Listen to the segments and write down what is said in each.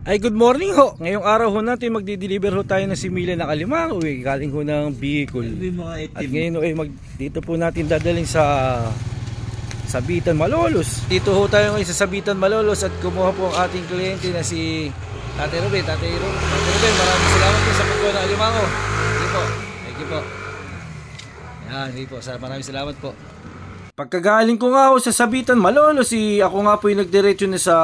Ay, good morning ho. Ngayong araw ho natin magdi-deliver ho tayo ng similya na kalimango galing ho ng Bicol. At ngayon ho dito po natin dadalhin sa Sabitan, Malolos. Dito ho tayo ngayon sa Sabitan, Malolos at kumuha po ang ating kliyente na si Tatay Ruben. Tatay Ruben, maraming salamat po sa pagkuha ng alimango. Thank you po. Yan, thank you po. Maraming salamat po. Pagkagaling ko nga ako sa Sabitan, Malolos, ako nga po yung nagdiretso na sa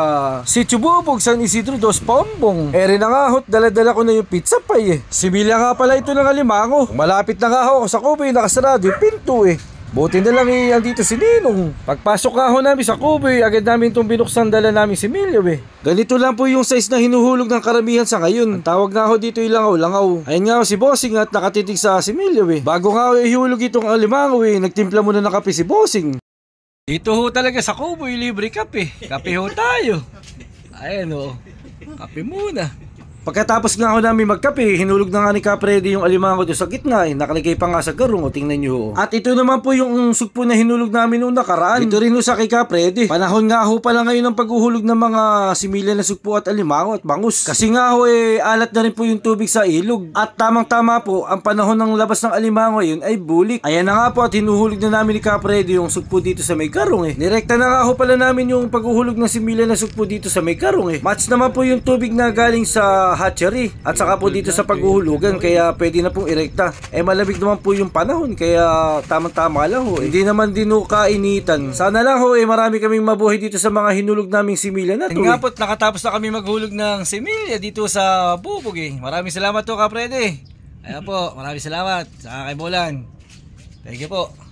Sitio Bubog, San Isidro Dos Pombong. Rin na nga ho, dala-dala ko na yung pizza pie Similya nga pala ito ng alimango. Malapit na nga ako sa Kuboy, nakasarado yung pinto Buti na lang andito si Ninong. Pagpasok nga ho namin sa Kuboy, agad namin itong binuksan dala namin similya Ganito lang po yung size na hinuhulog ng karamihan sa ngayon. Ang tawag nga ho dito ilangaw-langaw. Ayun nga ho si Bossing at nakatitig sa similya Bago nga ho ihulog itong alimango nagtimpla muna ng kape si Bossing. Dito ho talaga sa Kuboy, libre kape. Kape ho tayo. Ayan kape muna. Pagkatapos nga ho namin magkape, hinulog na nga ni Kapredi yung alimango doon sa gitna nakalagay pa nga sa garong tingnan nyo At ito naman po yung sugpo na hinulog namin noong nakaraan. Ito rin ho sa kay Kapredi. Panahon nga ho pala ngayon ng paghuhulog ng mga similya na sugpo at alimango at bangus. Kasi nga ho alat na rin po yung tubig sa ilog. At tamang-tama po, ang panahon ng labas ng alimango yun ay bulik. Ayan na nga po at hinuhulog na namin ni Kapredi yung sugpo dito sa may garong Direkta na nga ho pala namin yung paghuhulog ng similya na sugpo dito sa may garong Match naman po yung tubig na galing sa hatchery at saka po dito sa paghuhulugan kaya pwede na pong irekta. Malamig naman po yung panahon kaya tamang-tama lang Hindi naman din kainitan. Sana lang marami kaming mabuhay dito sa mga hinulog naming similya na to. Nga po't nakatapos na kami maghulog ng similya dito sa Bubog Maraming salamat to Kaprede. Ayan po, maraming salamat sa kay Bolan. Thank you po.